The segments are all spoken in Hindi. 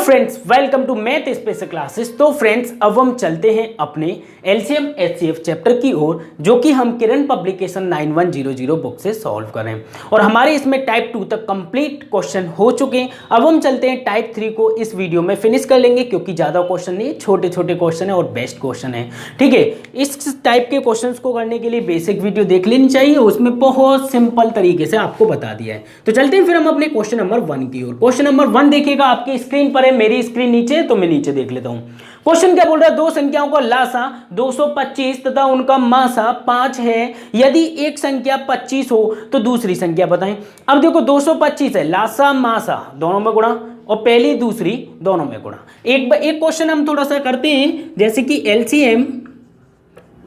Friends welcome to math special classes. तो फ्रेंड्स अब हम चलते हैं अपने एलसीएम एचसीएफ चैप्टर की ओर, जो कि हम किरण पब्लिकेशन 9100 बुक से सॉल्व कर रहे हैं और हमारे इसमें टाइप 2 तक कंप्लीट क्वेश्चन हो चुके हैं। अब हम चलते हैं टाइप 3 को इस वीडियो में फिनिश कर लेंगे, क्योंकि ज़्यादा क्वेश्चन नहीं, छोटे छोटे क्वेश्चन है और बेस्ट क्वेश्चन है। ठीक है, इस टाइप के क्वेश्चन को करने के लिए बेसिक वीडियो देख लेनी चाहिए, उसमें बहुत सिंपल तरीके से आपको बता दिया है। तो चलते हैं फिर हम अपने क्वेश्चन नंबर 1 की ओर। क्वेश्चन नंबर 1 देखिएगा, आपकी स्क्रीन पर है, मेरी स्क्रीन नीचे, तो मैं नीचे देख लेता हूं। क्वेश्चन क्या बोल रहा है, दो संख्याओं का लासा 225 तथा उनका मासा 5 है। यदि एक संख्या 25 हो तो दूसरी संख्या बताएं। अब देखो 225 है, लासा मासा दोनों में गुणा और पहली दूसरी दोनों में गुणा। एक क्वेश्चन हम थोड़ा सा करते हैं, जैसे कि LCM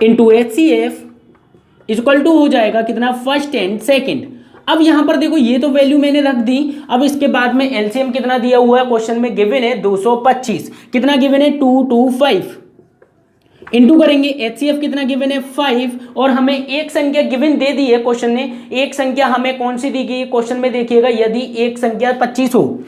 into HCF equal to हो जाएगा कितना, फर्स्ट एंड सेकंड। अब यहां पर देखो ये तो वैल्यू मैंने रख दी। अब इसके बाद में एलसीएम कितना दिया हुआ है, क्वेश्चन में गिवन है 225, कितना गिवन है 225, इंटू करेंगे एचसीएफ कितना गिवन है 5, और हमें एक संख्या गिवन दे दी है क्वेश्चन ने। एक संख्या हमें कौन सी दी गई क्वेश्चन में, देखिएगा यदि एक संख्या 25 हो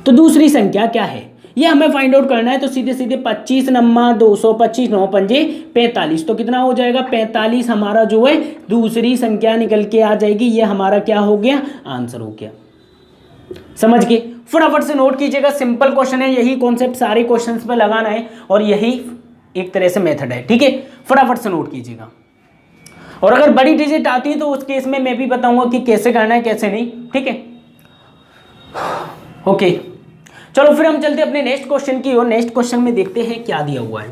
तो दूसरी संख्या क्या है, ये हमें फाइंड आउट करना है। तो सीधे सीधे 25 नम्मा 225 9 पंजे 45, तो कितना हो जाएगा 45 हमारा जो है दूसरी संख्या निकल के आ जाएगी। ये हमारा क्या हो गया, आंसर हो गया। समझ के फटाफट से नोट कीजिएगा, सिंपल क्वेश्चन है, यही कॉन्सेप्ट सारे क्वेश्चंस पे लगाना है और यही एक तरह से मेथड है। ठीक है, फटाफट से नोट कीजिएगा। और अगर बड़ी डिजिट आती है तो उस केस में मैं भी बताऊंगा कि कैसे करना है कैसे नहीं। ठीक है, ओके, चलो फिर हम चलते हैं अपने नेक्स्ट क्वेश्चन की ओर। नेक्स्ट क्वेश्चन में देखते हैं क्या दिया हुआ है।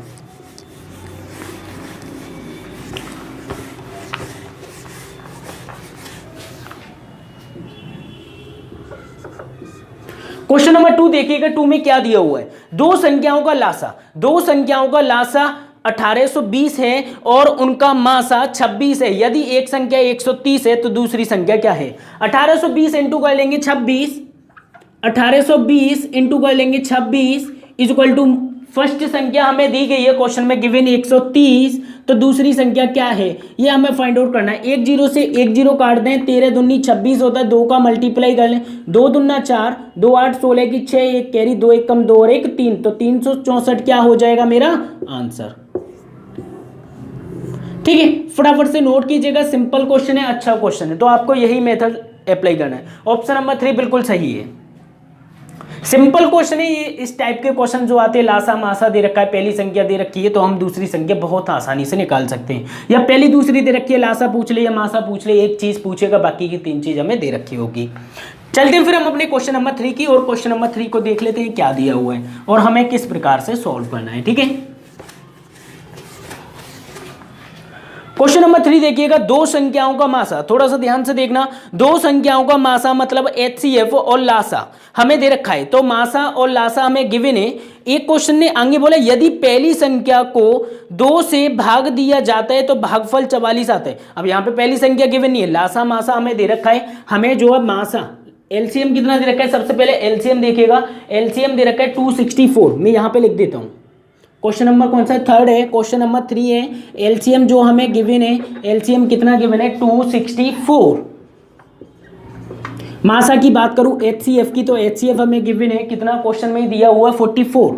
क्वेश्चन नंबर 2 देखिएगा, 2 में क्या दिया हुआ है, दो संख्याओं का लासा 1820 है और उनका मासा 26 है। यदि एक संख्या 130 है तो दूसरी संख्या क्या है। 1820 इंटू कर लेंगे 26, 1820 इंटू कर लेंगे 26 इक्वल टू फर्स्ट संख्या हमें दी गई है क्वेश्चन में गिवन 130, तो दूसरी संख्या क्या है ये हमें फाइंड आउट करना है। एक जीरो से एक जीरो काट दें, 13 दूनी 26 होता है, 2 का मल्टीप्लाई कर लें, 2 दूना 4, 2 8 16 की 6, एक कैरी 2 1 कम 2 और 1 3, तो 364 क्या हो जाएगा मेरा आंसर। ठीक है, फटाफट से नोट कीजिएगा, सिंपल क्वेश्चन है, अच्छा क्वेश्चन है, तो आपको यही मेथड अप्लाई करना है। ऑप्शन नंबर 3 बिल्कुल सही है, सिंपल क्वेश्चन है ये। इस टाइप के क्वेश्चन जो आते हैं, लासा मासा दे रखा है, पहली संख्या दे रखी है, तो हम दूसरी संख्या बहुत आसानी से निकाल सकते हैं। या पहली दूसरी दे रखी है, लासा पूछ ले या मासा पूछ ले, एक चीज पूछेगा, बाकी की 3 चीज हमें दे रखी होगी। चलते हैं फिर हम अपने क्वेश्चन नंबर 3 की और क्वेश्चन नंबर 3 को देख लेते हैं क्या दिया हुआ है और हमें किस प्रकार से सॉल्व करना है। ठीक है, क्वेश्चन नंबर 3 देखिएगा, दो संख्याओं का मासा, थोड़ा सा ध्यान से देखना, दो संख्याओं का मासा मतलब एचसीएफ और लासा हमें दे रखा है, तो मासा और लासा हमें गिवन है। एक क्वेश्चन ने आगे बोला यदि पहली संख्या को 2 से भाग दिया जाता है तो भागफल 44 आता है। अब यहाँ पे पहली संख्या गिवन नहीं है, लासा मासा हमें दे रखा है, हमें जो है मासा एलसीएम कितना दे रखा है, सबसे पहले एलसीएम देखिएगा, एलसीएम दे रखा है 264, मैं यहाँ पे लिख देता हूँ। क्वेश्चन नंबर कौन सा है, 3 है, क्वेश्चन नंबर 3 है। एलसीएम जो हमें गिवन है, एलसीएम कितना गिवन है 264। मासा की बात करूं एचसीएफ की, तो एचसीएफ हमें गिवन है कितना, क्वेश्चन में दिया हुआ 44,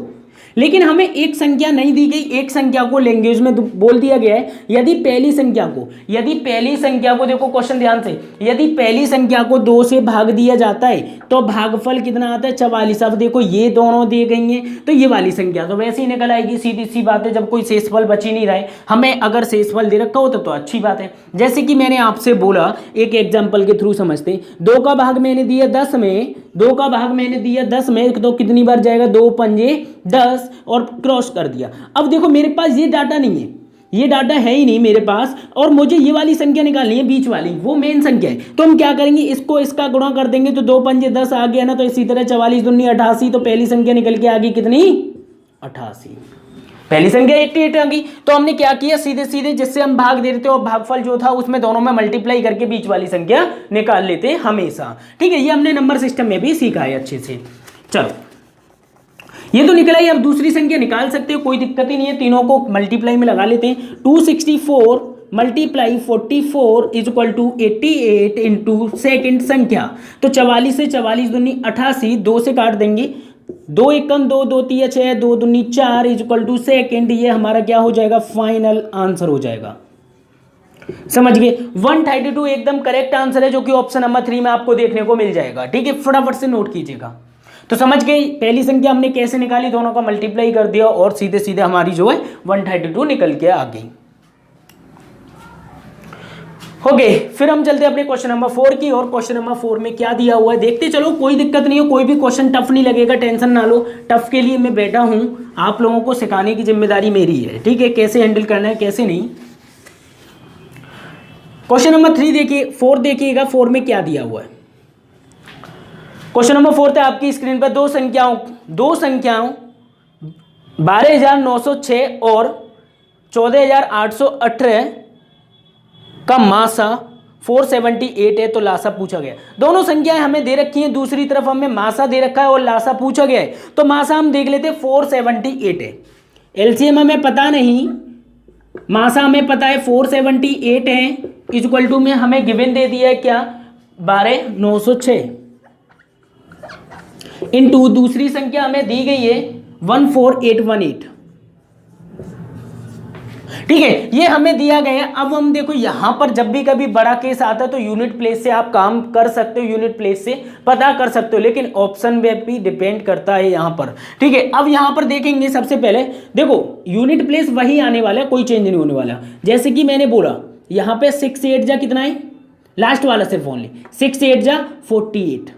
लेकिन हमें एक संख्या नहीं दी गई, एक संख्या को लैंग्वेज में बोल दिया गया है यदि पहली संख्या को देखो क्वेश्चन ध्यान से, यदि पहली संख्या को 2 से भाग दिया जाता है तो भागफल कितना आता है 44। अब देखो ये दोनों दिए गई हैं, तो ये वाली संख्या तो वैसे ही निकल आएगी, सीधी सी बात है, जब कोई शेषफल बच ही नहीं रहा है। हमें अगर शेषफल दे रखा होता तो अच्छी बात है, जैसे कि मैंने आपसे बोला, एक एग्जाम्पल के थ्रू समझते हैं। 2 का भाग मैंने दिया 10 में, 2 का भाग मैंने दिया 10 में, तो कितनी बार जाएगा, 2 पंजे 10 और क्रॉस कर दिया। अब देखो मेरे पास ये डाटा नहीं है, ये डाटा है ही नहीं मेरे पास, और मुझे ये वाली संख्या निकालनी है, बीच वाली, वो मेन संख्या है। तो हम क्या करेंगे, इसको इसका गुणा कर देंगे, तो 2 पंजे 10 आ गया ना, तो इसी तरह 44 दूनी 88, तो पहली संख्या निकल के आ गई कितनी 88, पहली संख्या 88 आ गई। तो हमने क्या किया, सीधे सीधे जिससे हम भाग दे देते और भागफल जो था उसमें दोनों में मल्टीप्लाई करके बीच वाली संख्या निकाल लेते हैं हमेशा। ठीक है, ये हमने नंबर सिस्टम में भी सीखा है अच्छे से। चलो ये तो निकला ही, अब दूसरी संख्या निकाल सकते हो, कोई दिक्कत ही नहीं है, तीनों को मल्टीप्लाई में लगा लेते हैं। 264 multiply 44 is equal to 88 into second संख्या। तो 44 से 44 दूनी 88, 2 से काट देंगे, 2 एकम 2, 2 तिया 6, 2 दूनी 4 इज इक्वल टू सेकेंड। ये हमारा क्या हो जाएगा, फाइनल आंसर हो जाएगा। समझ गए, 132 एकदम करेक्ट आंसर है, जो कि ऑप्शन नंबर 3 में आपको देखने को मिल जाएगा। ठीक है, फटाफट से नोट कीजिएगा। तो समझ गए पहली संख्या हमने कैसे निकाली, दोनों का मल्टीप्लाई कर दिया और सीधे सीधे हमारी जो है 132 निकल के आ गई। हो गए, फिर हम चलते हैं अपने क्वेश्चन नंबर 4 की और क्वेश्चन नंबर 4 में क्या दिया हुआ है देखते चलो। कोई दिक्कत नहीं है, कोई भी क्वेश्चन टफ नहीं लगेगा, टेंशन ना लो। टफ के लिए मैं बैठा हूं, आप लोगों को सिखाने की जिम्मेदारी मेरी है। ठीक है, कैसे हैंडल करना है कैसे नहीं। क्वेश्चन नंबर 3 देखिए, 4 देखिएगा, 4 में क्या दिया हुआ है। क्वेश्चन नंबर 4 था आपकी स्क्रीन पर, दो संख्याओं 12,906 और 14,818 का मासा 478 है, तो लासा पूछा गया। दोनों संख्याएं हमें दे रखी हैं, दूसरी तरफ हमें मासा दे रखा है और लासा पूछा गया है। तो मासा हम देख लेते, 478 है, एलसीएम हमें पता नहीं, मासा हमें पता है 478 है, इक्वल टू में हमें गिवन दे दिया है क्या, 12,906 इंटू दूसरी संख्या हमें दी गई है 14818। ठीक है, ये हमें दिया गया है। अब हम देखो यहां पर जब भी कभी बड़ा केस आता है तो यूनिट प्लेस से आप काम कर सकते हो, यूनिट प्लेस से पता कर सकते हो, लेकिन ऑप्शन में भी डिपेंड करता है यहां पर। ठीक है, अब यहां पर देखेंगे सबसे पहले, देखो यूनिट प्लेस वही आने वाला है, कोई चेंज नहीं होने वाला। जैसे कि मैंने बोला यहां पे 6 8 जा कितना है, लास्ट वाला सिर्फ ओनली 6 8 जा 48,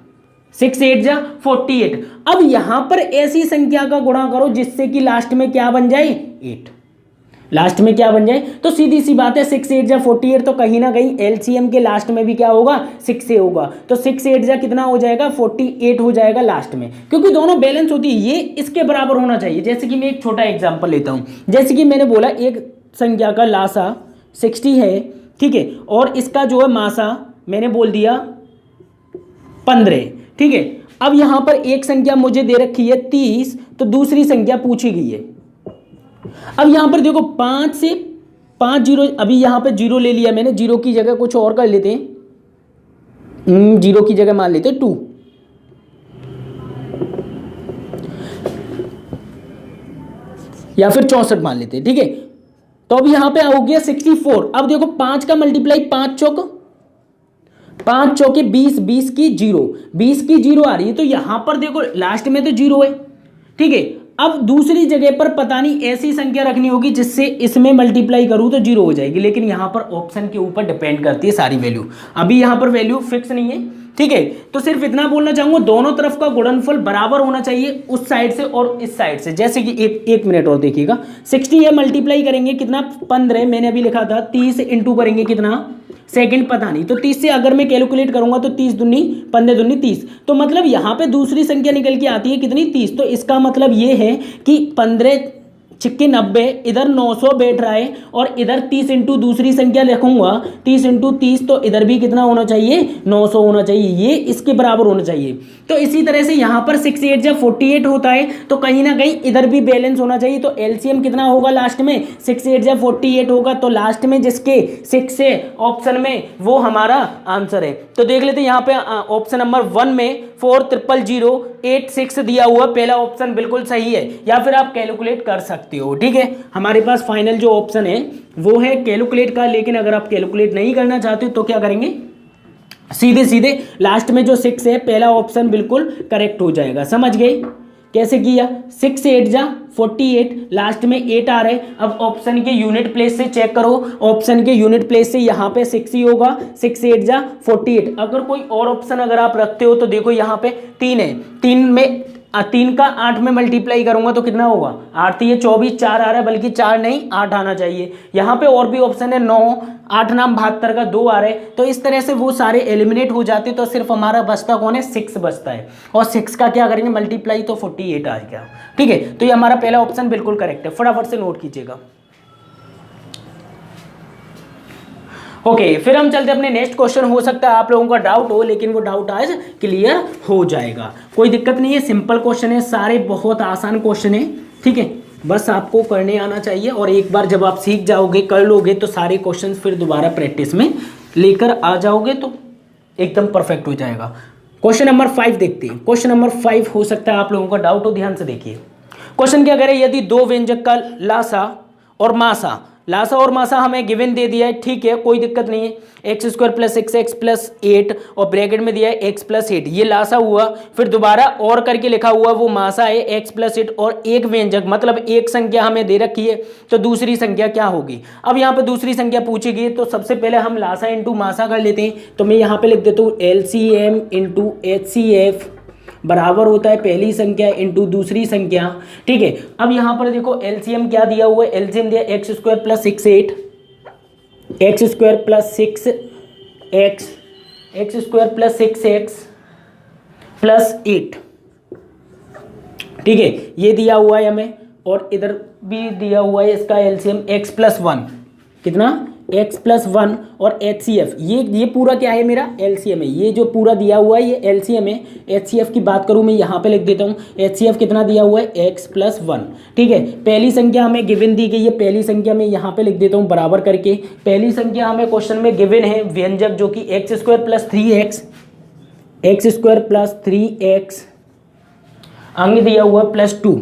6 8 जा 48। अब यहां पर ऐसी संख्या का गुणा करो जिससे कि लास्ट में क्या बन जाए, 8, लास्ट में क्या बन जाए। तो सीधी सी बात है 6 8 जा 48, तो कहीं ना कहीं एलसीएम के लास्ट में भी क्या होगा, 6 से होगा। तो 6 8 जा कितना हो जाएगा, 48 हो जाएगा लास्ट में, क्योंकि दोनों बैलेंस होती है, ये इसके बराबर होना चाहिए। जैसे कि मैं एक छोटा एग्जांपल लेता हूं, जैसे कि मैंने बोला एक संख्या का लासा 60 है, ठीक है, और इसका जो है मासा मैंने बोल दिया 15। ठीक है, अब यहां पर एक संख्या मुझे दे रखी है 30, तो दूसरी संख्या पूछी गई है। अब यहां पर देखो 5 से 5 जीरो, अभी यहां पे जीरो ले लिया मैंने, जीरो की जगह कुछ और कर लेते हैं, जीरो की जगह मान लेते हैं 2, या फिर 64 मान लेते हैं। ठीक है, तो अब यहां पे हो गया 64। अब देखो 5 का मल्टीप्लाई 5 चौके 20, 20 की 0 आ रही है, तो यहां पर देखो लास्ट में तो 0 है। ठीक है, अब दूसरी जगह पर पता नहीं ऐसी संख्या रखनी होगी जिससे इसमें मल्टीप्लाई करूं तो 0 हो जाएगी, लेकिन यहां पर ऑप्शन के ऊपर डिपेंड करती है सारी वैल्यू। अभी यहां पर वैल्यू फिक्स नहीं है। ठीक है, तो सिर्फ इतना बोलना चाहूंगा, दोनों तरफ का गुणनफल बराबर होना चाहिए, उस साइड से और इस साइड से। जैसे कि एक मिनट और देखिएगा, 60 है, मल्टीप्लाई करेंगे कितना, 15, मैंने अभी लिखा था 30 इंटू करेंगे कितना, सेकंड पता नहीं, तो 30 से अगर मैं कैलकुलेट करूंगा तो 30 दूनी 15 दूनी 30, तो मतलब यहां पे दूसरी संख्या निकल के आती है कितनी, 30। तो इसका मतलब ये है कि 15 छिक्के 90, इधर 900 बैठ रहा है, और इधर 30 इंटू दूसरी संख्या लिखूंगा 30 इंटू 30, तो इधर भी कितना होना चाहिए, 900 होना चाहिए, ये इसके बराबर होना चाहिए। तो इसी तरह से यहां पर 6 8 जब 48 होता है, तो कहीं ना कहीं इधर भी बैलेंस होना चाहिए। तो एलसीएम कितना होगा लास्ट में, 6 8 जब 48 होगा, तो लास्ट में जिसके 6 है ऑप्शन में वो हमारा आंसर है। तो देख लेते हैं यहाँ पे ऑप्शन नंबर 1 में 400,086 दिया हुआ, पहला ऑप्शन बिल्कुल सही है, या फिर आप कैलकुलेट कर सकते हो। ठीक है, हमारे पास फाइनल जो ऑप्शन है वो है कैलकुलेट का, लेकिन अगर आप कैलकुलेट नहीं करना चाहते तो क्या करेंगे, सीधे सीधे लास्ट में जो 6 है पहला ऑप्शन बिल्कुल करेक्ट हो जाएगा। समझ गए कैसे किया, 6 8 जा 48, लास्ट में 8 आ रहे। अब ऑप्शन के यूनिट प्लेस से चेक करो, ऑप्शन के यूनिट प्लेस से यहाँ पे 6 ही होगा, 6 8 जा 48। अगर कोई और ऑप्शन अगर आप रखते हो तो देखो यहाँ पे 3 है, 3 का 8 में मल्टीप्लाई करूंगा तो कितना होगा, 8 3 24, 4 आ रहा है, बल्कि 4 नहीं 8 आना चाहिए। यहाँ पे और भी ऑप्शन है 9, 8 नाम 72 का 2 आ रहे, तो इस तरह से वो सारे एलिमिनेट हो जाते, तो सिर्फ हमारा बचता कौन है, 6 बचता है, और 6 का क्या करेंगे मल्टीप्लाई, तो 48 आ गया। ठीक है, तो ये हमारा पहला ऑप्शन बिल्कुल करेक्ट है, फटाफट से नोट कीजिएगा। ओके, फिर हम चलते अपने नेक्स्ट क्वेश्चन। हो सकता है आप लोगों का डाउट हो, लेकिन वो डाउट आज क्लियर हो जाएगा, कोई दिक्कत नहीं है, सिंपल क्वेश्चन है, सारे बहुत आसान क्वेश्चन है। ठीक है, बस आपको करने आना चाहिए, और एक बार जब आप सीख जाओगे, कर लोगे, तो सारे क्वेश्चंस फिर दोबारा प्रैक्टिस में लेकर आ जाओगे तो एकदम परफेक्ट हो जाएगा। क्वेश्चन नंबर 5 देखते हैं। क्वेश्चन नंबर 5 हो सकता है आप लोगों का डाउट हो, ध्यान से देखिए। क्वेश्चन क्या करें, यदि दो व्यंजक का लासा और मासा हमें गिवन दे दिया है, ठीक है, कोई दिक्कत नहीं है। X square plus x x plus 8 और ब्रैकेट में दिया है एक्स प्लस 8, ये लासा हुआ। फिर दोबारा और करके लिखा हुआ वो मासा है एक्स प्लस 8, और एक व्यंजक मतलब एक संख्या हमें दे रखी है, तो दूसरी संख्या क्या होगी। अब यहाँ पे दूसरी संख्या पूछी गई, तो सबसे पहले हम लासा इंटू मासा कर लेते हैं। तो मैं यहाँ पे लिख देता हूँ LCM इंटू HCF बराबर होता है पहली संख्या इंटू दूसरी संख्या, ठीक है। अब यहां पर देखो एलसीएम क्या दिया हुआ है, एलसीएम दिया x square plus 6 x square plus 6 x square plus 6x plus 8, ठीक है, ये दिया हुआ है हमें। और इधर भी दिया हुआ है इसका एलसीएम x प्लस 1, कितना x प्लस 1 और HCF, ये पूरा क्या है मेरा एलसीएम है। ये जो पूरा दिया हुआ है ये एलसीएम है। HCF की बात करूं मैं यहाँ पे लिख देता हूँ, HCF कितना दिया हुआ है x प्लस 1, ठीक है। पहली संख्या हमें गिवन दी गई है, पहली संख्या में यहाँ पे लिख देता हूँ बराबर करके। पहली संख्या हमें क्वेश्चन में गिवन है व्यंजक जो कि x square plus 3x, x square plus 3x, अंग दिया हुआ प्लस 2,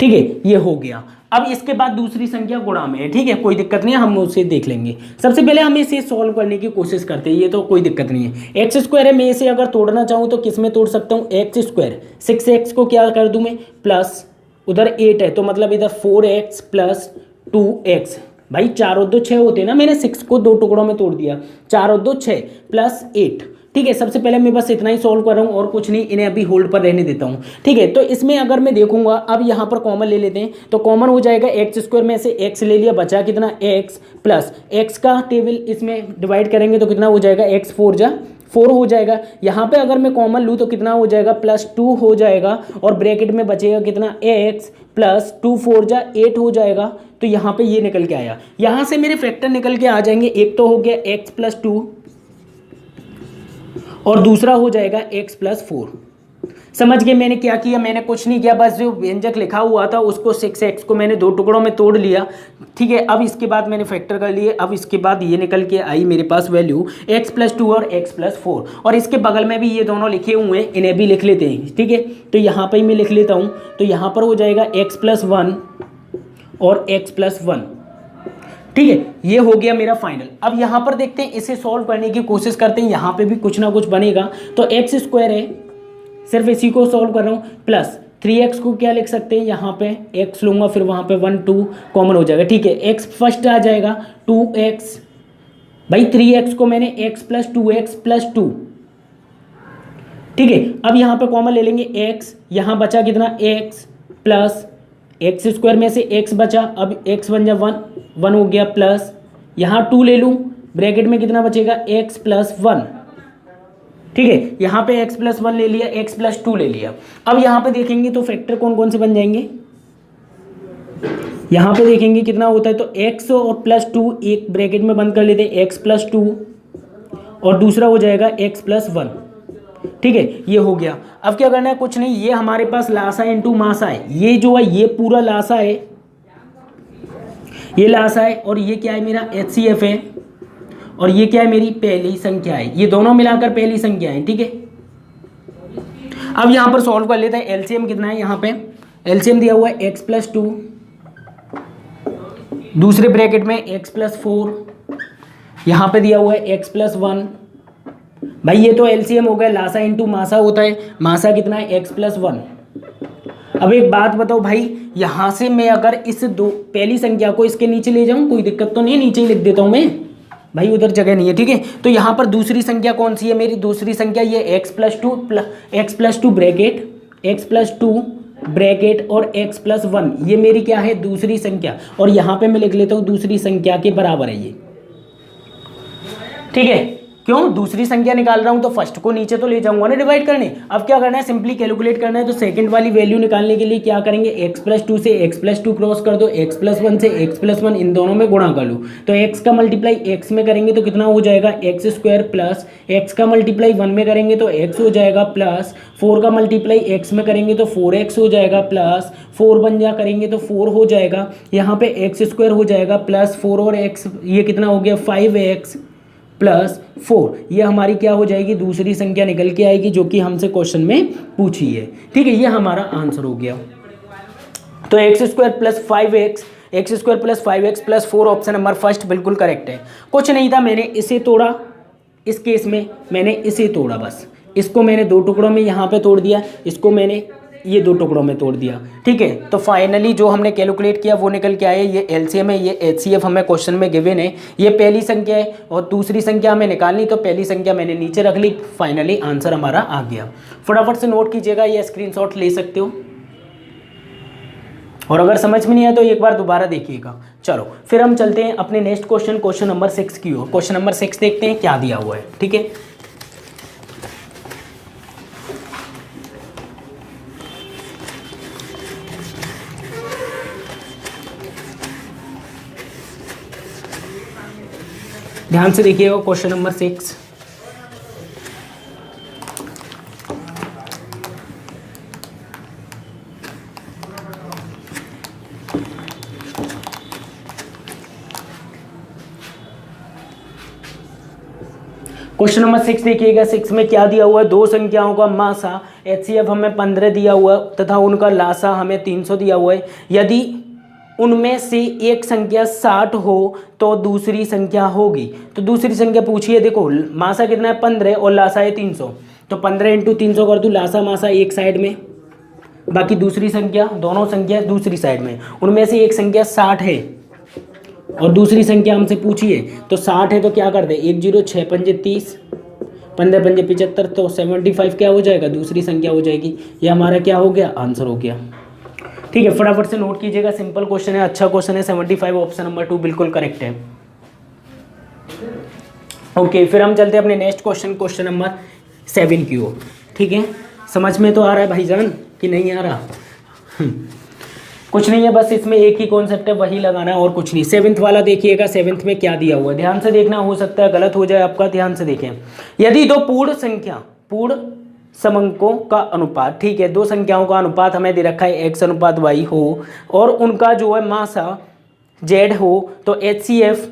ठीक है, ये हो गया। अब इसके बाद दूसरी संख्या गुणा में है, ठीक है, कोई दिक्कत नहीं है, हम उसे देख लेंगे। सबसे पहले हम इसे सॉल्व करने की कोशिश करते हैं, ये तो कोई दिक्कत नहीं है। एक्स स्क्वायर है, मैं इसे अगर तोड़ना चाहूँ तो किस में तोड़ सकता हूँ, एक्स स्क्वायर 6x को क्या कर दूँ मैं प्लस, उधर 8 है तो मतलब इधर 4x प्लस 2x, भाई 4 और 2 6 होते हैं ना, मैंने 6 को 2 टुकड़ों में तोड़ दिया, 4 और 2 6 प्लस 8, ठीक है। सबसे पहले मैं बस इतना ही सॉल्व कर रहा हूँ और कुछ नहीं, इन्हें अभी होल्ड पर रहने देता हूँ, ठीक है। तो इसमें अगर मैं देखूंगा, अब यहाँ पर कॉमन ले लेते हैं, तो कॉमन हो जाएगा एक्स स्क्वायर में से x ले लिया, बचा कितना x प्लस x का टेबल इसमें डिवाइड करेंगे तो कितना हो जाएगा, x 4 जा 4 हो जाएगा। यहाँ पे अगर मैं कॉमन लूँ तो कितना हो जाएगा, प्लस 2 हो जाएगा, और ब्रैकेट में बचेगा कितना x प्लस 2 4 जा 8 हो जाएगा। तो यहाँ पे ये निकल के आया, यहाँ से मेरे फैक्टर निकल के आ जाएंगे, एक तो हो गया x प्लस 2 और दूसरा हो जाएगा x प्लस 4। समझ गए मैंने क्या किया, मैंने कुछ नहीं किया, बस जो व्यंजक लिखा हुआ था उसको 6x को मैंने 2 टुकड़ों में तोड़ लिया, ठीक है। अब इसके बाद मैंने फैक्टर कर लिए, अब इसके बाद ये निकल के आई मेरे पास वैल्यू x प्लस 2 और x प्लस 4, और इसके बगल में भी ये दोनों लिखे हुए हैं, इन्हें भी लिख लेते हैं, ठीक है। तो यहाँ पर ही मैं लिख लेता हूँ, तो यहाँ पर हो जाएगा x प्लस 1 और x प्लस 1, ठीक है, ये हो गया मेरा फाइनल। अब यहाँ पर देखते हैं, इसे सॉल्व करने की कोशिश करते हैं, यहाँ पे भी कुछ ना कुछ बनेगा। तो एक्स स्क्वायर है, सिर्फ इसी को सॉल्व कर रहा हूँ, प्लस 3x को क्या लिख सकते हैं, यहाँ पे x लूँगा, फिर वहाँ पे 1 2 कॉमन हो जाएगा, ठीक है। x फर्स्ट आ जाएगा 2x, भाई 3x को मैंने x प्लस 2x प्लस 2, ठीक है। अब यहाँ पे कॉमन ले लेंगे x, यहाँ बचा कितना x प्लस एक्स स्क्वायर में से x बचा, अब x बन जा 1 हो गया, प्लस यहाँ 2 ले लूँ, ब्रैकेट में कितना बचेगा x प्लस 1, ठीक है। यहाँ पे x प्लस 1 ले लिया, x प्लस 2 ले लिया। अब यहाँ पे देखेंगे तो फैक्टर कौन कौन से बन जाएंगे, यहाँ पे देखेंगे कितना होता है, तो x और प्लस 2 एक ब्रैकेट में बंद कर लेते हैं, x प्लस 2 और दूसरा हो जाएगा x प्लस 1, ठीक है, ये हो गया। अब क्या करना है, कुछ नहीं, ये हमारे पास लासा इंटू मासा है, ये जो है ये पूरा लासा है, ये लासा है, और ये क्या है मेरा HCF है, और ये क्या है मेरी पहली संख्या है, ये दोनों मिलाकर पहली संख्या है, ठीक है। अब यहां पर सॉल्व कर लेते हैं। एलसीएम कितना है, यहाँ पे एलसीएम दिया हुआ है x प्लस 2, दूसरे ब्रैकेट में x प्लस 4, यहाँ पे दिया हुआ है x प्लस 1, भाई ये तो एलसीएम हो गया, लासा इंटू मासा होता है, मासा कितना है x प्लस 1। अब एक बात बताओ भाई, यहाँ से मैं अगर इस पहली संख्या को इसके नीचे ले जाऊँ, कोई दिक्कत तो नहीं, नीचे ही लिख देता हूँ मैं, भाई उधर जगह नहीं है, ठीक है। तो यहाँ पर दूसरी संख्या कौन सी है मेरी, दूसरी संख्या ये x plus 2 bracket x plus 2 bracket और x प्लस 1, ये मेरी क्या है दूसरी संख्या, और यहाँ पे मैं लिख लेता हूँ दूसरी संख्या के बराबर है ये, ठीक है। क्यों, दूसरी संख्या निकाल रहा हूं तो फर्स्ट को नीचे तो ले जाऊंगा ना डिवाइड करने। अब क्या करना है, सिंपली कैलकुलेट करना है। तो सेकंड वाली वैल्यू निकालने के लिए क्या करेंगे, x+2 से x+2 क्रॉस कर दो, x+1 से x+1 इन दोनों में गुणा कर लो। तो x का मल्टीप्लाई x में करेंगे तो कितना हो जाएगा, x² प्लस x का मल्टीप्लाई 1 में करेंगे तो x हो जाएगा, प्लस 4 का मल्टीप्लाई x में करेंगे तो 4x हो जाएगा, प्लस 4 बन जा करेंगे तो 4 हो जाएगा, यहाँ पे x² हो जाएगा, प्लस 4 और x, ये कितना हो गया 5x प्लस 4। ये हमारी क्या हो जाएगी, दूसरी संख्या निकल के आएगी जो कि हमसे क्वेश्चन में पूछी है। ठीक है, ये हमारा आंसर हो गया। तो x² plus 5x, x² plus 5x plus 4 option number first बिल्कुल करेक्ट है। कुछ नहीं था, मैंने इसे तोड़ा, इस केस में मैंने इसे तोड़ा, बस इसको मैंने 2 टुकड़ों में यहाँ पे तोड़ दिया, इसको मैंने ये 2 टुकड़ों में तोड़ दिया। ठीक है, तो फाइनली जो हमने कैलकुलेट किया वो निकल के आया, ये एलसीएम है, ये एचसीएफ हमें क्वेश्चन में गिवन है। ये पहली संख्या है और दूसरी संख्या हमें निकालनी, तो पहली संख्या मैंने नीचे रख ली, फाइनली आंसर हमारा आ गया। फटाफट से नोट कीजिएगा, ये स्क्रीनशॉट ले सकते हो, और अगर समझ में नहीं आया तो एक बार दोबारा देखिएगा। चलो फिर हम चलते हैं अपने नेक्स्ट क्वेश्चन, क्वेश्चन नंबर 6 की ओर। क्वेश्चन नंबर 6 देखते हैं क्या दिया हुआ है। ठीक है, ध्यान से देखिएगा क्वेश्चन नंबर 6। क्वेश्चन नंबर 6 देखिएगा। 6 में क्या दिया हुआ है, दो संख्याओं का मासा एचसीएफ हमें 15 दिया हुआ तथा उनका लासा हमें 300 दिया हुआ है। यदि उनमें से एक संख्या 60 हो तो दूसरी संख्या होगी। तो दूसरी संख्या पूछिए, देखो मासा कितना है 15 और लासा है 300, तो 15 × 300 कर दूँ, लासा मासा एक साइड में, बाकी दूसरी संख्या, दोनों संख्या दूसरी साइड में। उनमें से एक संख्या 60 है और दूसरी संख्या हमसे पूछिए, तो 60 है तो क्या कर दे, 1 0 6 5 30, 15 5 75, तो 75 क्या हो जाएगा, दूसरी संख्या हो जाएगी। ये हमारा क्या हो गया, आंसर हो गया। ठीक है, फटाफट से नोट कीजिएगा, सिंपल क्वेश्चन है, अच्छा क्वेश्चन है। 75 ऑप्शन नंबर 2 बिल्कुल करेक्ट है। ओके, फिर हम चलते हैं अपने नेक्स्ट क्वेश्चन, क्वेश्चन नंबर 7 की ओर। ठीक है, समझ में तो आ रहा है भाईजान कि नहीं आ रहा? कुछ नहीं है, बस इसमें एक ही कॉन्सेप्ट है, वही लगाना है और कुछ नहीं। 7th वाला देखिएगा, 7th में क्या दिया हुआ है, ध्यान से देखना, हो सकता है गलत हो जाए आपका, ध्यान से देखें। यदि दो पूर्ण समंकों का अनुपात, ठीक है, दो संख्याओं का अनुपात हमें दे रखा है x/y हो और उनका जो है मासा z हो, तो HCF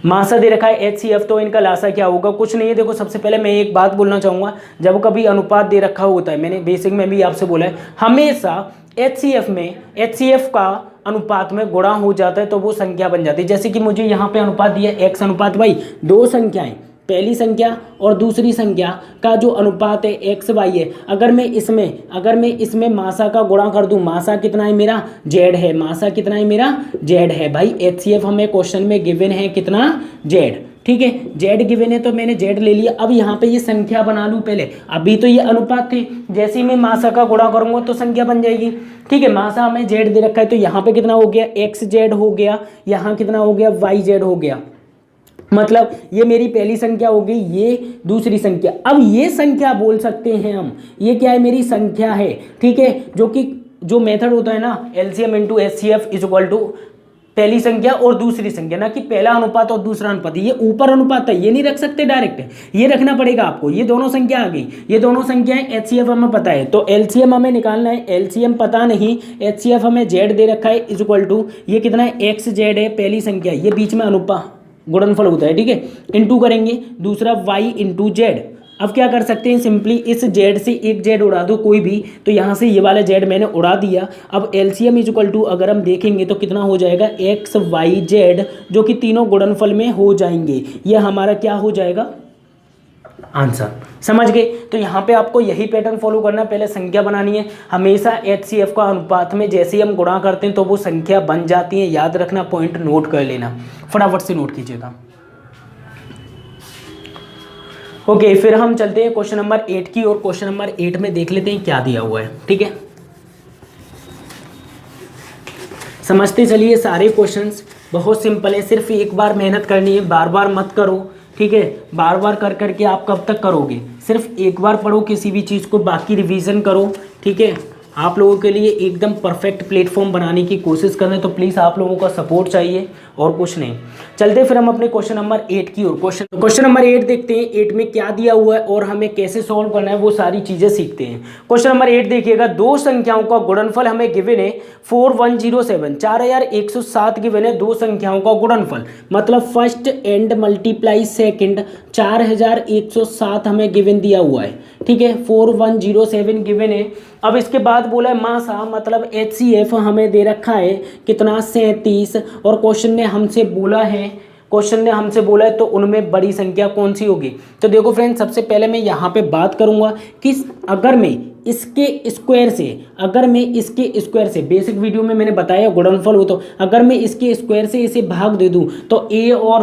मासा दे रखा है HCF, तो इनका लासा क्या होगा, कुछ नहीं है। देखो सबसे पहले मैं एक बात बोलना चाहूँगा, जब कभी अनुपात दे रखा होता है, मैंने बेसिक में भी आपसे बोला है, हमेशा HCF का अनुपात में गुणा हो जाता है तो वो संख्या बन जाती है। जैसे कि मुझे यहाँ पे अनुपात दिया x/y, दो संख्याएं, पहली संख्या और दूसरी संख्या का जो अनुपात है XY है। अगर मैं इसमें मासा का गुणा कर दूं, मासा कितना है मेरा, Z है, मासा कितना है मेरा, Z है। भाई HCF हमें क्वेश्चन में गिवन है कितना, Z। ठीक है, Z गिवन है तो मैंने Z ले लिया। अब यहाँ पे ये संख्या बना लूँ पहले, अभी तो ये अनुपात थे, जैसे ही मैं मासा का गुणा करूँगा तो संख्या बन जाएगी। ठीक है, मासा हमें Z दे रखा है तो यहाँ पे कितना हो गया, XZ हो गया, यहाँ कितना हो गया, YZ हो गया। मतलब ये मेरी पहली संख्या हो गई, ये दूसरी संख्या। अब ये संख्या बोल सकते हैं हम, ये क्या है, मेरी संख्या है। ठीक है, जो मेथड होता है ना, LCM × HCF = पहली संख्या और दूसरी संख्या, ना कि पहला अनुपात और दूसरा अनुपात। ये ऊपर अनुपात है, ये नहीं रख सकते डायरेक्ट, ये रखना पड़ेगा आपको। ये दोनों संख्या आ गई, ये दोनों संख्याएं, HCF हमें पता है तो LCM हमें निकालना है। LCM पता नहीं, HCF हमें Z दे रखा है = ये कितना है, XZ है पहली संख्या, ये बीच में अनुपात गुणनफल होता है। ठीक है, इंटू करेंगे, दूसरा y × Z। अब क्या कर सकते हैं, सिंपली इस Z से एक Z उड़ा दो कोई भी, तो यहाँ से ये वाला Z मैंने उड़ा दिया। अब LCM = अगर हम देखेंगे तो कितना हो जाएगा, XYZ, जो कि तीनों गुणनफल में हो जाएंगे। ये हमारा क्या हो जाएगा, आंसर। समझ गए? तो यहाँ पे आपको यही पैटर्न फॉलो करना है, पहले संख्या बनानी है। हमेशा HCF का अनुपात में जैसे ही हम गुणा करते हैं तो वो संख्या बन जाती है। याद रखना, पॉइंट नोट कर लेना, फटाफट से नोट कीजिएगा। ओके, फिर हम चलते हैं क्वेश्चन नंबर 8 की और क्वेश्चन नंबर 8 में देख लेते हैं क्या दिया हुआ है। ठीक है, समझते चलिए, सारे क्वेश्चंस बहुत सिंपल है, सिर्फ एक बार मेहनत करनी है, बार बार मत करो। ठीक है, बार बार कर करके आप कब तक करोगे? सिर्फ एक बार पढ़ो किसी भी चीज़ को, बाकी रिवीजन करो। ठीक है, आप लोगों के लिए एकदम परफेक्ट प्लेटफॉर्म बनाने की कोशिश कर रहे हैं, तो प्लीज़ आप लोगों का सपोर्ट चाहिए और कुछ नहीं। चलते फिर हम अपने क्वेश्चन नंबर 8 की ओर। क्वेश्चन नंबर 8 देखते हैं, 8 में क्या दिया हुआ है और हमें कैसे सॉल्व करना है, वो सारी चीज़ें सीखते हैं। क्वेश्चन नंबर 8 देखिएगा, दो संख्याओं का गुणनफल हमें गिवन है 4107, 4107 गिवन है, दो संख्याओं का गुणनफल, मतलब फर्स्ट एंड मल्टीप्लाई सेकंड, 4107 हमें गिवन दिया हुआ है। ठीक है, 4107 गिवन है। अब इसके बाद बोला है मासा, मतलब HCF हमें दे रखा है कितना, 37, और क्वेश्चन ने हमसे बोला है तो उनमें बड़ी संख्या कौन सी होगी। तो देखो फ्रेंड्स, सबसे पहले मैं यहाँ पे बात करूँगा कि अगर मैं इसके स्क्वायर से बेसिक वीडियो में मैंने बताया गुणनफल हो, तो अगर मैं इसके स्क्वायर से इसे भाग दे दूँ तो ए और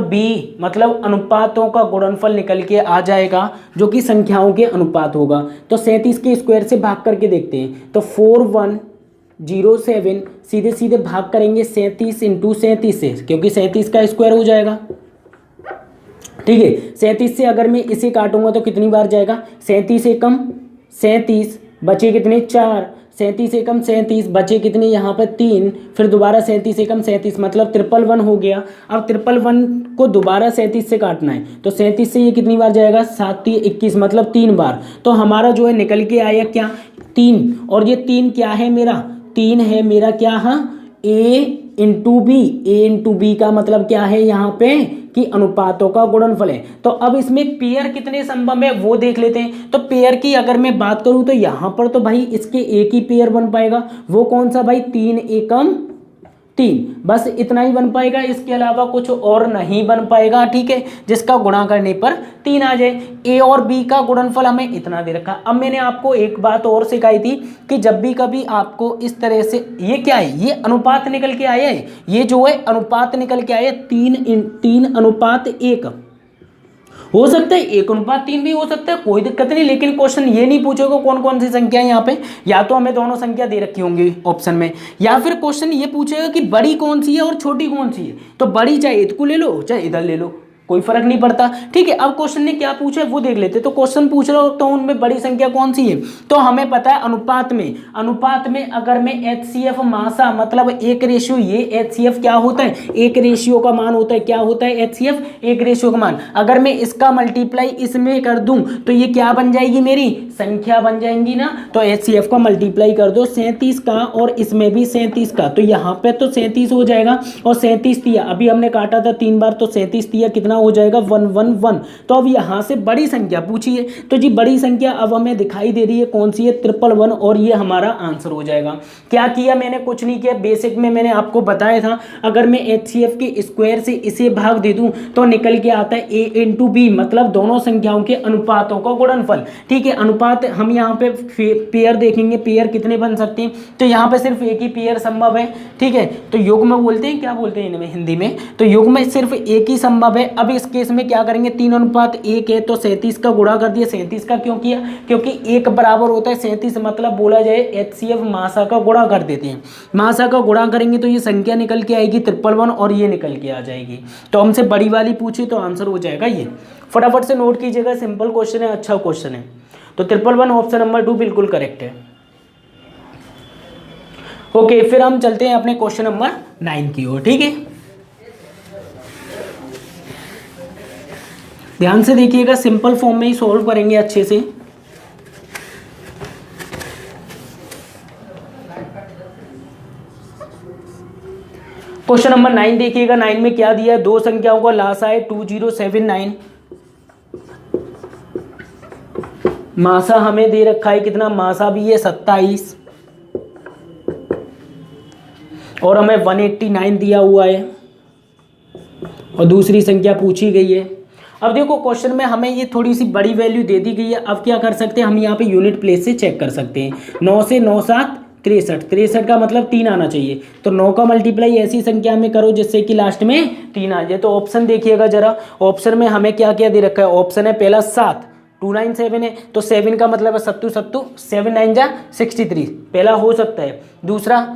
बी मतलब अनुपातों का गुणनफल निकल के आ जाएगा, जो कि संख्याओं के अनुपात होगा। तो 37 के स्क्वायर से भाग करके देखते हैं, तो 4107 सीधे सीधे भाग करेंगे 37 इंटू 37 से, क्योंकि 37 का स्क्वायर हो जाएगा। ठीक है, 37 से अगर मैं इसे काटूंगा तो कितनी बार जाएगा, 37 एकम 37, बचे कितने 4, 37 एकम 37, बचे कितने यहाँ पर 3, फिर दोबारा 37 एकम 37, मतलब 111 हो गया। अब 111 को दोबारा 37 से काटना है, तो 37 से ये कितनी बार जाएगा, 7 3 21, मतलब 3 बार। तो हमारा जो है निकल के आया क्या, 3, और ये 3 क्या है मेरा, 3 है मेरा क्या, हाँ, ए इंटू बी का मतलब क्या है यहाँ पे कि अनुपातों का गुणनफल है। तो अब इसमें पेयर कितने संभव है वो देख लेते हैं। तो पेयर की अगर मैं बात करूं तो यहाँ पर तो भाई इसके एक ही पेयर बन पाएगा, वो कौन सा भाई, 3 एकम 3, बस इतना ही बन पाएगा, इसके अलावा कुछ और नहीं बन पाएगा। ठीक है, जिसका गुणा करने पर 3 आ जाए। ए और बी का गुणनफल हमें इतना दे रखा। अब मैंने आपको एक बात और सिखाई थी कि जब भी कभी आपको इस तरह से, ये क्या है, ये अनुपात निकल के आया है, ये जो है अनुपात निकल के आया 3 अनुपात 1 हो सकता है, 1:3 भी हो सकता है, कोई दिक्कत नहीं। लेकिन क्वेश्चन ये नहीं पूछेगा कौन कौन सी संख्या है यहाँ पे, या तो हमें दोनों संख्या दे रखी होंगी ऑप्शन में, या फिर क्वेश्चन ये पूछेगा कि बड़ी कौन सी है और छोटी कौन सी है। तो बड़ी चाहे इसको ले लो चाहे इधर ले लो, कोई फर्क नहीं पड़ता। ठीक है, अब क्वेश्चन ने क्या पूछा है वो देख लेते। तो क्वेश्चन पूछ रहा हो तो उनमें बड़ी संख्या कौन सी है, तो हमें पता है अनुपात में अगर मैं HCF मासा मतलब 1:, ये HCF क्या होता है, 1 का मान होता है। क्या होता है HCF, 1 का मान। अगर मैं इसका मल्टीप्लाई इसमें कर दूं तो ये क्या बन जाएगी, मेरी संख्या बन जाएंगी ना। तो HCF का मल्टीप्लाई कर दो 37 का और इसमें भी 37 का, तो यहाँ पे तो 37 हो जाएगा। और 37 दिया, अभी हमने काटा था 3 बार, तो 37 दिया कितना हो जाएगा, 111। तो अब यहाँ से बड़ी संख्या पूछी है, तो जी बड़ी संख्या अब हमें दिखाई दे रही है कौन सी है, 111, और ये हमारा आंसर हो जाएगा। क्या किया मैंने, कुछ नहीं किया। बेसिक में मैंने आपको बताया था, अगर मैं HCF के स्क्वायर से इसे भाग दे दूं तो निकल के आता है A इंटू बी, मतलब दोनों संख्याओं के अनुपातों का गुणनफल। ठीक है, अनुपात हम यहाँ पे पेयर देखेंगे, पेयर कितने बन सकते हैं, तो यहाँ पे सिर्फ एक ही पेयर संभव है। ठीक है, तो युग्म बोलते हैं, क्या बोलते हैं इनमें हिंदी में, तो युग्म सिर्फ एक ही संभव है। अब इस केस में क्या करेंगे, 3:1 है, तो 37 का गुणा कर दिया। 37 का क्यों किया, क्योंकि 1 बराबर होता है 37, मतलब बोला जाए HCF मासा का गुणा कर देते हैं। मासा का गुणा करेंगे तो ये संख्या निकल के आएगी 53 और ये निकल के आ जाएगी। तो हमसे बड़ी वाली पूछी तो आंसर हो जाएगा ये। फटाफट से नोट कीजिएगा, सिंपल क्वेश्चन है, अच्छा क्वेश्चन है। तो 53 ऑप्शन नंबर 2 बिल्कुल करेक्ट है। ओके, फिर हम चलते हैं अपने क्वेश्चन नंबर 9 की ओर। ठीक है, ध्यान से देखिएगा, सिंपल फॉर्म में ही सॉल्व करेंगे अच्छे से। क्वेश्चन नंबर 9 देखिएगा, 9 में क्या दिया है, दो संख्याओं का लासा है 2079, मासा हमें दे रखा है कितना, मासा भी है 27, और हमें 189 दिया हुआ है, और दूसरी संख्या पूछी गई है। अब देखो क्वेश्चन में हमें ये थोड़ी सी बड़ी वैल्यू दे दी गई है। अब क्या कर सकते हैं हम, यहाँ पे यूनिट प्लेस से चेक कर सकते हैं। 9 से 9 7 63, 63 का मतलब 3 आना चाहिए। तो 9 का मल्टीप्लाई ऐसी संख्या में करो जिससे कि लास्ट में 3 आ जाए। तो ऑप्शन देखिएगा जरा, ऑप्शन में हमें क्या क्या दे रखा है। ऑप्शन है पहला 7, 297 है, तो 7 का मतलब है 7 7 9 जा 63, पहला हो सकता है। दूसरा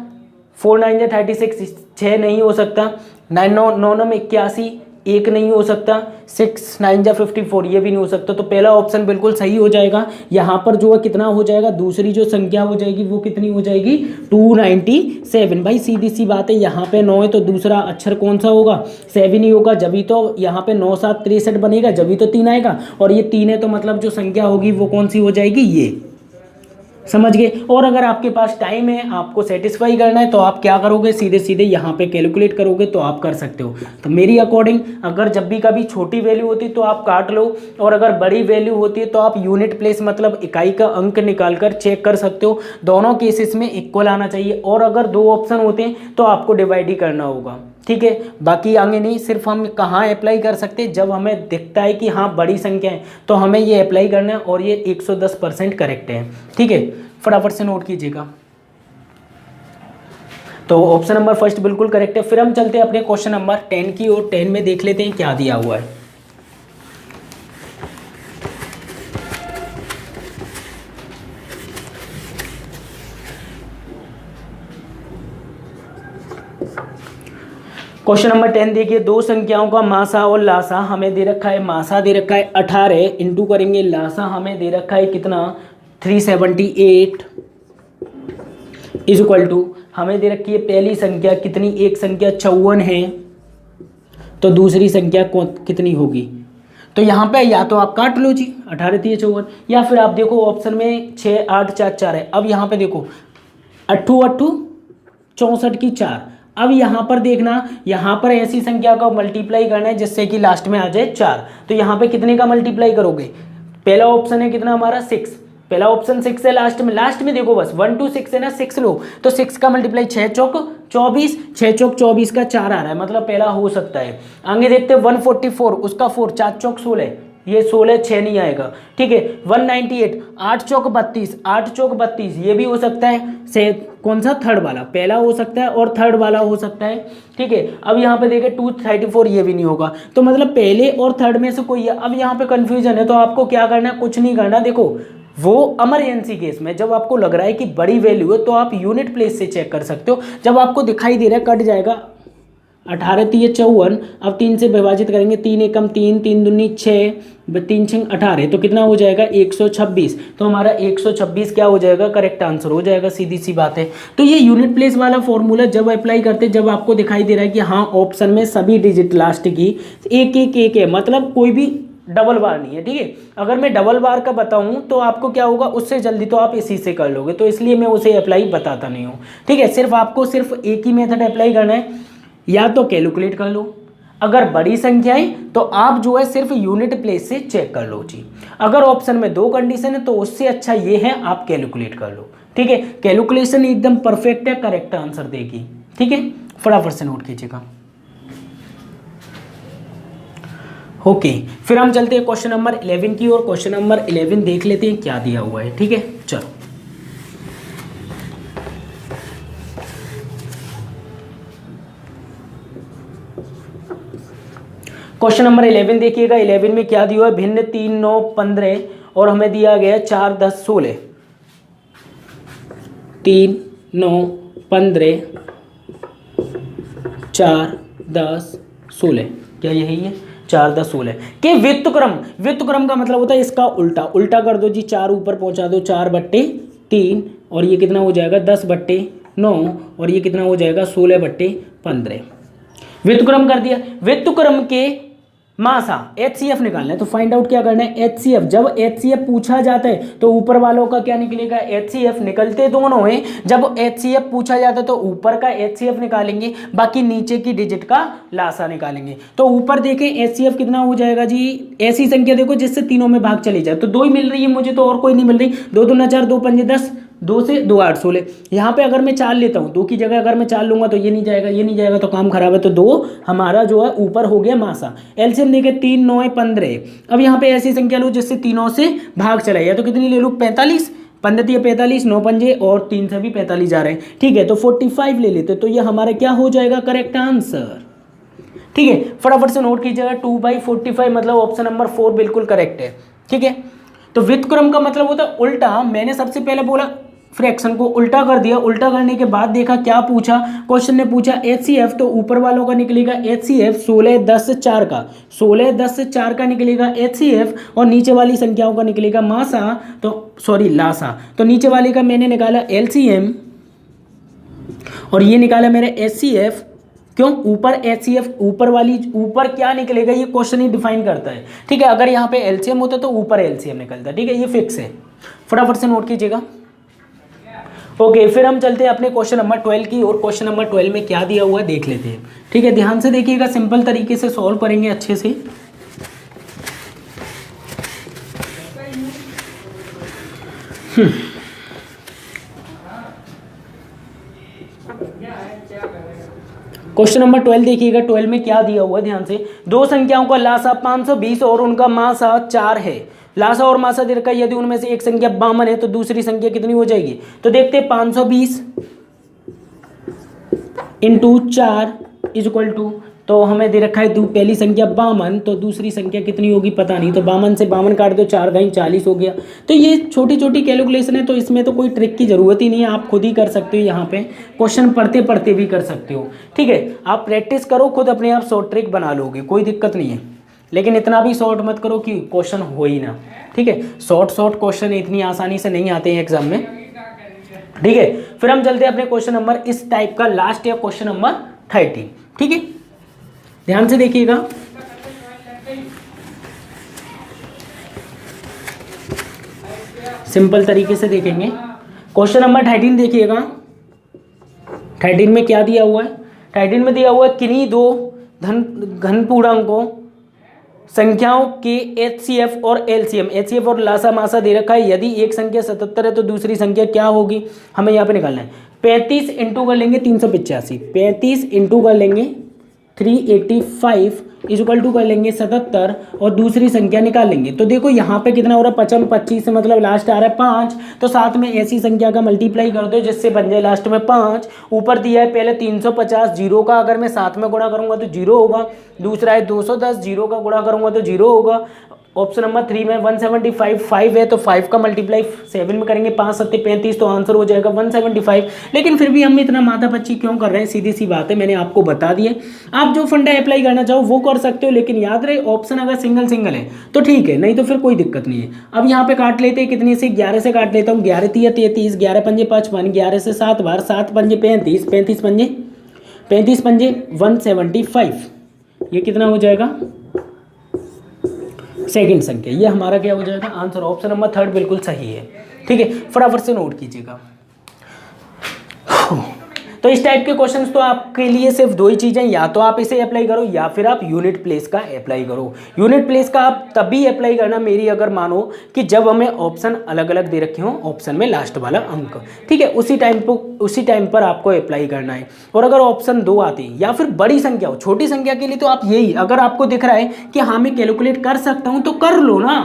4 9 जा 36, 6 नहीं हो सकता। 9 9 में 81, एक नहीं हो सकता, 6 9 जा 54 ये भी नहीं हो सकता, तो पहला ऑप्शन बिल्कुल सही हो जाएगा। यहाँ पर जो है कितना हो जाएगा, दूसरी जो संख्या हो जाएगी वो कितनी हो जाएगी 297। भाई सीधी सी बात है, यहाँ पे 9 है तो दूसरा अक्षर कौन सा होगा, 7 ही होगा, जभी तो यहाँ पे 9 7 63 बनेगा, जभी तो 3 आएगा, और ये 3 है तो मतलब जो संख्या होगी वो कौन सी हो जाएगी, ये। समझ गए। और अगर आपके पास टाइम है, आपको सेटिस्फाई करना है, तो आप क्या करोगे, सीधे सीधे यहाँ पे कैलकुलेट करोगे तो आप कर सकते हो। तो मेरी अकॉर्डिंग अगर जब भी कभी छोटी वैल्यू होती है तो आप काट लो, और अगर बड़ी वैल्यू होती है तो आप यूनिट प्लेस मतलब इकाई का अंक निकाल कर चेक कर सकते हो। दोनों केसेस में इक्वल आना चाहिए, और अगर 2 ऑप्शन होते हैं तो आपको डिवाइड ही करना होगा, ठीक है। बाकी आगे नहीं, सिर्फ हम कहाँ अप्लाई कर सकते हैं, जब हमें दिखता है कि हाँ बड़ी संख्या है तो हमें ये अप्लाई करना है, और ये 110% करेक्ट है, ठीक है। फटाफट से नोट कीजिएगा। तो ऑप्शन नंबर फर्स्ट बिल्कुल करेक्ट है। फिर हम चलते हैं अपने क्वेश्चन नंबर 10 की ओर। 10 में देख लेते हैं क्या दिया हुआ है। क्वेश्चन नंबर 10 देखिए, दो संख्याओं का मासा और लासा हमें दे रखा है। मासा दे रखा है 18, इंटू करेंगे लासा हमें दे रखा है कितना 378, इज इक्वल टू हमें दे रखी है पहली संख्या कितनी, एक संख्या 54 है, तो दूसरी संख्या कितनी होगी। तो यहाँ पे या तो आप काट लो जी, 18 3 54, या फिर आप देखो ऑप्शन में 6 8 4 4 है। अब यहाँ पे देखो 8 8 64 की 4। अब यहाँ पर देखना, यहाँ पर ऐसी संख्या का मल्टीप्लाई करना है जिससे कि लास्ट में आ जाए 4। तो यहाँ पे कितने का मल्टीप्लाई करोगे, पहला ऑप्शन है कितना हमारा 6, पहला ऑप्शन 6 है, लास्ट में देखो बस 1 2 6 है ना, 6 लो, तो 6 का मल्टीप्लाई 6 चौक 24, 6 चौक 24 का 4 आ रहा है, मतलब पहला हो सकता है। आगे देखते हैं 144, उसका 4, 4 चौक 16, ये 16 6 नहीं आएगा, ठीक है। 198, 8 चौक 32, 8 चौक 32 ये भी हो सकता है, से कौन सा थर्ड वाला, पहला हो सकता है और थर्ड वाला हो सकता है, ठीक है। अब यहाँ पे देखें 234 ये भी नहीं होगा, तो मतलब पहले और थर्ड में से कोई है। अब यहाँ पे कंफ्यूजन है, तो आपको क्या करना है, कुछ नहीं करना। देखो वो इमरजेंसी केस में जब आपको लग रहा है कि बड़ी वैल्यू है तो आप यूनिट प्लेस से चेक कर सकते हो। जब आपको दिखाई दे रहा है कट जाएगा 18 3 54, अब 3 से विभाजित करेंगे, 3 एकम 3, 3 दूनी 6, 3 6 18, तो कितना हो जाएगा 126। तो हमारा 126 क्या हो जाएगा, करेक्ट आंसर हो जाएगा, सीधी सी बात है। तो ये यूनिट प्लेस वाला फॉर्मूला जब अप्लाई करते, जब आपको दिखाई दे रहा है कि हाँ ऑप्शन में सभी डिजिट लास्ट की एक एक एक है, मतलब कोई भी डबल बार नहीं है, ठीक है। अगर मैं डबल बार का बताऊं तो आपको क्या होगा, उससे जल्दी तो आप इसी से कर लोगे, तो इसलिए मैं उसे अप्लाई बताता नहीं हूं, ठीक है। सिर्फ आपको सिर्फ एक ही मेथड अप्लाई करना है, या तो कैलकुलेट कर लो, अगर बड़ी संख्या है तो आप जो है सिर्फ यूनिट प्लेस से चेक कर लो जी। अगर ऑप्शन में 2 कंडीशन है तो उससे अच्छा ये है आप कैलकुलेट कर लो, ठीक है। कैलकुलेशन एकदम परफेक्ट है, करेक्ट आंसर देगी, ठीक है। फटाफट से नोट कीजिएगा। ओके फिर हम चलते हैं क्वेश्चन नंबर 11 की ओर। क्वेश्चन नंबर 11 देख लेते हैं क्या दिया हुआ है, ठीक है। चलो क्वेश्चन नंबर 11 देखिएगा। 11 में क्या दिया हुआ है, भिन्न 3 9 15 और हमें दिया गया 4 10 16। 3 9 15 4 10 16, क्या यही है 4 10 16 के व्युत्क्रम का मतलब होता है इसका उल्टा। उल्टा कर दो जी, 4 ऊपर पहुंचा दो, 4/3 और ये कितना हो जाएगा 10/9 और ये कितना हो जाएगा 16/15। व्युत्क्रम कर दिया। व्युत्क्रम के मासा HCF निकालना है, तो फाइंड आउट क्या करना है, HCF। जब HCF पूछा जाता है तो ऊपर वालों का क्या निकलेगा, HCF। निकलते दोनों हैं, जब HCF पूछा जाता है तो ऊपर का HCF निकालेंगे, बाकी नीचे की डिजिट का लासा निकालेंगे। तो ऊपर देखें HCF कितना हो जाएगा जी, ऐसी संख्या देखो जिससे तीनों में भाग चली जाए, तो 2 ही मिल रही है मुझे, तो और कोई नहीं मिल रही। 2 दूना 4, 2 पंजे 10, 2 से 2 8 16। यहाँ पे अगर मैं 4 लेता हूँ, 2 की जगह अगर मैं 4 लूंगा तो ये नहीं जाएगा, ये नहीं जाएगा, तो काम खराब है। तो 2 हमारा जो है ऊपर हो गया मासा। एलसीएम देखे 3 9 15। अब यहाँ पे ऐसी संख्या लो जिससे तीनों से भाग चला जाए, तो कितनी ले लूँ 45, 15 45, 9 पंजे और 3 से भी 45 जा रहे हैं, ठीक है। तो 45 ले लेते, तो ये हमारा क्या हो जाएगा, करेक्ट आंसर, ठीक है। फटाफट से नोट कीजिएगा 2/45 मतलब ऑप्शन नंबर 4 बिल्कुल करेक्ट है, ठीक है। तो व्युत्क्रम का मतलब होता है उल्टा। मैंने सबसे पहले बोला फ्रैक्शन को उल्टा कर दिया। उल्टा करने के बाद देखा क्या पूछा, क्वेश्चन ने पूछा HCF, तो ऊपर वालों का निकलेगा HCF 16 10 4 का, 16 10 4 का निकलेगा HCF, और नीचे वाली संख्याओं का निकलेगा मासा, तो सॉरी लासा, तो नीचे वाले का मैंने निकाला LCM और ये निकाला मेरा HCF। क्यों, ऊपर HCF, ऊपर वाली, ऊपर क्या निकलेगा ये क्वेश्चन ही डिफाइन करता है, ठीक है। अगर यहाँ पे LCM होता तो ऊपर LCM निकलता, ठीक है, ये फिक्स है, फटाफट से नोट कीजिएगा। ओके, फिर हम चलते हैं अपने क्वेश्चन नंबर 12 की, और क्वेश्चन नंबर 12 में क्या दिया हुआ है देख लेते हैं, ठीक है। ध्यान से देखिएगा, सिंपल तरीके से सॉल्व करेंगे अच्छे से। क्वेश्चन नंबर 12 देखिएगा, 12 में क्या दिया हुआ है ध्यान से। दो संख्याओं का लासा 520 और उनका मासा 4 है। लासा और मासा दे रखा है, यदि उनमें से एक संख्या 52 है तो दूसरी संख्या कितनी हो जाएगी। तो देखते हैं 520 इंटू 4 इज इक्वल टू, तो हमें दे रखा है पहली संख्या 52, तो दूसरी संख्या कितनी होगी पता नहीं, तो 52 से 52 काट दो, 4 घाई 40 हो गया। तो ये छोटी छोटी कैलकुलेशन है, तो इसमें तो कोई ट्रिक की जरूरत ही नहीं है, आप खुद ही कर सकते हो, यहाँ पे क्वेश्चन पढ़ते पढ़ते भी कर सकते हो, ठीक है। आप प्रैक्टिस करो, खुद अपने आप शॉर्ट ट्रिक बना लोगे, कोई दिक्कत नहीं है, लेकिन इतना भी शॉर्ट मत करो कि क्वेश्चन हो ही ना, ठीक है। शॉर्ट क्वेश्चन इतनी आसानी से नहीं आते हैं एग्जाम में, ठीक है। फिर हम चलते हैं अपने क्वेश्चन नंबर इस टाइप का लास्ट है, क्वेश्चन नंबर 13, ठीक है। ध्यान से देखिएगा, सिंपल तरीके से देखेंगे। क्वेश्चन नंबर 13 देखिएगा, 13 में क्या दिया हुआ है। 13 में दिया हुआ है किन्हीं दो घन पूर्णांकों संख्याओं के HCF और LCM, HCF और लासा मासा दे रखा है। यदि एक संख्या 77 है तो दूसरी संख्या क्या होगी, हमें यहाँ पे निकालना है। 35 इंटू कर लेंगे 385, 35 इंटू कर लेंगे 385 इक्वल टू कर लेंगे 77 और दूसरी संख्या निकाल लेंगे। तो देखो यहाँ पे कितना हो रहा है 55, 25 से मतलब लास्ट आ रहा है 5, तो साथ में ऐसी संख्या का मल्टीप्लाई कर दो जिससे बन जाए लास्ट में 5। ऊपर दिया है पहले 350, जीरो का अगर मैं साथ में गुणा करूंगा तो जीरो होगा। दूसरा है 210, जीरो का गुणा करूंगा तो जीरो होगा। ऑप्शन नंबर 3 में 175 5 है, तो 5 का मल्टीप्लाई 7 में करेंगे, 5 7 35, तो आंसर हो जाएगा 175। लेकिन फिर भी हम इतना माथापच्ची क्यों कर रहे हैं, सीधी सी बात है, मैंने आपको बता दिया। आप जो फंडा अप्लाई करना चाहो वो कर सकते हो, लेकिन याद रहे ऑप्शन अगर सिंगल सिंगल है तो ठीक है, नहीं तो फिर कोई दिक्कत नहीं है। अब यहाँ पे काट लेते हैं, कितने से 11 से काट लेता हूँ, 11 3 33, 11 पंजे 55, 11 से 7 बार, 7 पंजे 35, 35 पंजे 175, ये कितना हो जाएगा सेकंड संख्या। ये हमारा क्या हो जाएगा आंसर, ऑप्शन नंबर 3 बिल्कुल सही है, ठीक है। फटाफट से नोट कीजिएगा। तो इस टाइप के क्वेश्चंस तो आपके लिए सिर्फ दो ही चीजें, या तो आप इसे अप्लाई करो या फिर आप यूनिट प्लेस का अप्लाई करो। यूनिट प्लेस का आप तभी अप्लाई करना मेरी अगर मानो कि जब हमें ऑप्शन अलग अलग दे रखे हों, ऑप्शन में लास्ट वाला अंक, ठीक है, उसी टाइम पर आपको अप्लाई करना है। और अगर ऑप्शन 2 आते हैं या फिर बड़ी संख्या हो, छोटी संख्या के लिए तो आप यही, अगर आपको दिख रहा है कि हाँ मैं कैलकुलेट कर सकता हूं तो कर लो ना,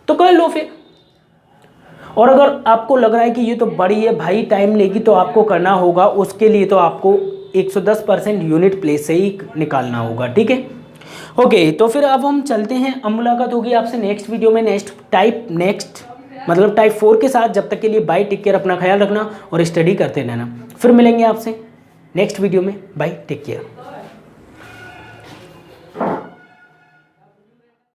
तो कर लो फिर। और अगर आपको लग रहा है कि ये तो बड़ी है भाई, टाइम लेगी, तो आपको करना होगा, उसके लिए तो आपको 110% यूनिट प्लेस से ही निकालना होगा, ठीक है। ओके, तो फिर अब हम चलते हैं, अब मुलाकात होगी आपसे नेक्स्ट वीडियो में नेक्स्ट मतलब टाइप 4 के साथ। जब तक के लिए बाय, टेक केयर, अपना ख्याल रखना और स्टडी करते रहना। फिर मिलेंगे आपसे नेक्स्ट वीडियो में, बाय, टेक केयर।